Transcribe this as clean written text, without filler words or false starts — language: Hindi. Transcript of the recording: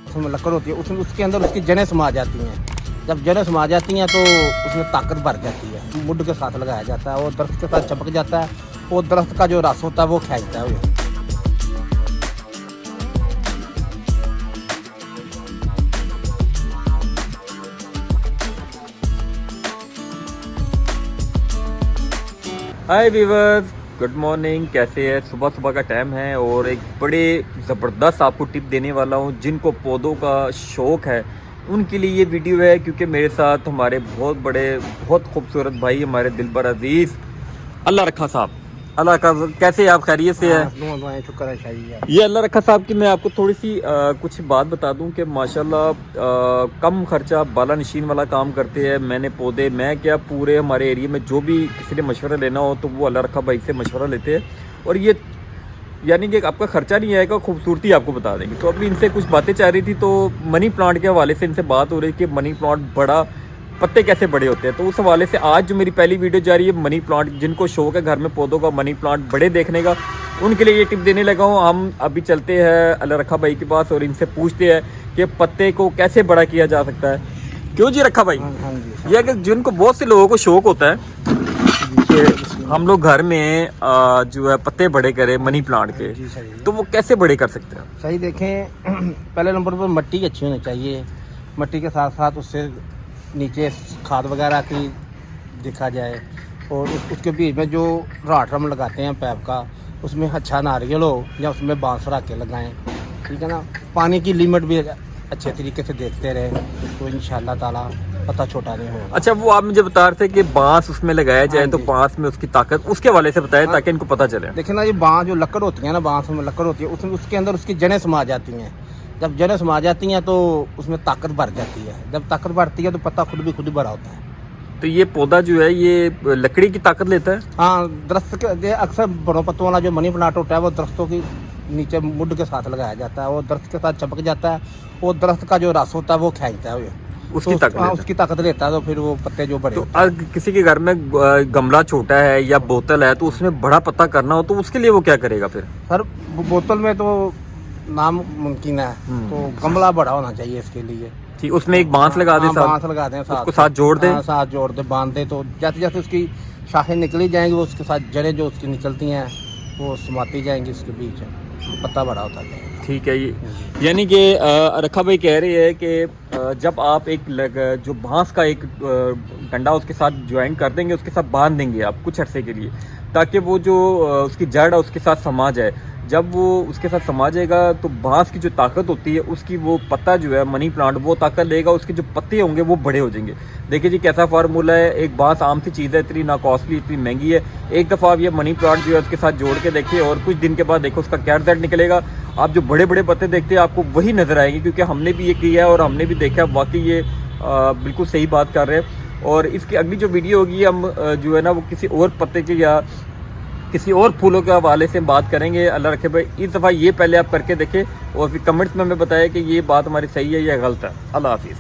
उसमें लकड़ होती है, उसमें उसके अंदर उसकी जड़ें समा जाती हैं। जब जड़ें समा जाती हैं तो उसमें ताकत भर जाती है। मुड के साथ लगाया जाता है और दरख्त के साथ चिपक जाता है और दरख्त का जो रस होता है वो खींचता है वो। Hi viewers, good morning. कैसे है? सुबह सुबह का टाइम है और एक बड़े ज़बरदस्त आपको टिप देने वाला हूँ। जिनको पौधों का शौक़ है उनके लिए ये वीडियो है, क्योंकि मेरे साथ हमारे बहुत खूबसूरत भाई, हमारे दिल पर अजीज़ अल्लाह रखा साहब। अल्लाह का कैसे आप? खैरियत से है? शुक्र है शाही। ये अल्लाह रखा साहब की मैं आपको थोड़ी सी कुछ बात बता दूं कि माशाल्लाह कम खर्चा बाला नशीन वाला काम करते हैं। मैं क्या पूरे हमारे एरिया में जो भी किसी ने मशवरा लेना हो तो वो अल्लाह रखा भाई से मशवरा लेते हैं। और ये यानी कि आपका खर्चा नहीं आएगा, खूबसूरती आपको बता देंगे। तो अभी इनसे कुछ बातें चाह रही थी, तो मनी प्लांट के हवाले से इनसे बात हो रही कि मनी प्लांट बड़ा पत्ते कैसे बड़े होते हैं। तो उस हवाले से आज जो मेरी पहली वीडियो जा रही है, मनी प्लांट जिनको शौक है घर में पौधों का मनी प्लांट बड़े देखने का, उनके लिए ये टिप देने लगा हूँ। हम अभी चलते हैं अल्लाह रखा भाई के पास और इनसे पूछते हैं कि पत्ते को कैसे बड़ा किया जा सकता है। क्यों जी रखा भाई? हाँ जी। यह कि जिनको बहुत से लोगों को शौक होता है कि हम लोग घर में जो है पत्ते बड़े करें मनी प्लांट के, तो वो कैसे बड़े कर सकते हैं? सही देखें, पहले नंबर पर मिट्टी अच्छी होनी चाहिए। मिट्टी के साथ साथ उससे नीचे खाद वगैरह की देखा जाए और उसके बीच में जो राट हम लगाते हैं पैप का, उसमें अच्छा नारियल हो या उसमें बांस रख के लगाएं, ठीक है ना। पानी की लिमिट भी अच्छे तरीके से देखते रहें तो इंशाल्लाह ताला पता छोटा नहीं होगा। अच्छा, वो आप मुझे बता रहे थे कि बांस उसमें लगाया जाए, तो बांस में उसकी ताकत, उसके हवाले से बताएं ताकि इनको पता चले। देखिए ना, ये बांस जो लकड़ होती है ना, बांस में लकड़ होती है, उसमें उसके अंदर उसकी जड़ें समा जाती हैं। जब जड़ें समा जाती हैं तो उसमें ताकत भर जाती है। जब ताकत बढ़ती है तो पत्ता खुद बड़ा होता है। तो ये पौधा जो है ये लकड़ी की ताकत लेता है? हाँ, दरख्त के अक्सर बड़ों पत्तों वाला जो मनी प्लांट होता है वो दरख्तों की नीचे मुड के साथ लगाया जाता है और दरख्त के साथ चिपक जाता है और दरख्त का जो रस होता है वो खींचता है उसकी ताकत। उसकी ताकत लेता है, तो फिर वो पत्ते जो बड़े। तो अगर किसी के घर में गमला छोटा है या बोतल है तो उसमें बड़ा पत्ता करना हो तो उसके लिए वो क्या करेगा फिर? सर, बोतल में तो नामुमकिन है, तो गमला बड़ा होना चाहिए इसके लिए। ठीक, उसमें एक बांस लगा दें, बांस लगा दें, उसको साथ जोड़ दें। साथ जोड़ दें, बांध दें, तो जैसे जैसे उसकी शाखें निकली जाएंगी वो उसके साथ जड़ें जो उसकी निकलती हैं वो समाती जाएंगी उसके बीच, तो पत्ता बड़ा होता जाएगा। ठीक है। ये यानी कि रखा भाई कह रही है कि जब आप जो बांस का एक डंडा उसके साथ ज्वाइन कर देंगे, उसके साथ बांध देंगे आप कुछ अरसे के लिए, ताकि वो जो उसकी जड़ है उसके साथ समा जाए। जब वो उसके साथ समा जाएगा तो बांस की जो ताकत होती है उसकी वो पत्ता जो है मनी प्लांट वो ताकत लेगा, उसके जो पत्ते होंगे वो बड़े हो जाएंगे। देखिए जी कैसा फार्मूला है। एक बांस आम सी चीज़ है, इतनी ना कॉस्टली, इतनी महंगी है। एक दफ़ा आप ये मनी प्लांट जो है उसके साथ जोड़ के देखिए और कुछ दिन के बाद देखो उसका क्या रिजल्ट निकलेगा। आप जो बड़े बड़े पत्ते देखते हैं आपको वही नज़र आएंगे, क्योंकि हमने भी ये किया है और हमने भी देखा वाकई ये बिल्कुल सही बात कर रहे हैं। और इसकी अगली जो वीडियो होगी हम जो है ना वो किसी और पत्ते के या किसी और फूलों के हवाले से बात करेंगे। अल्लाह रखे भाई, इस दफ़ा ये पहले आप करके देखें और फिर कमेंट्स में हमें बताएं कि ये बात हमारी सही है या गलत है। अल्लाह हाफिज़।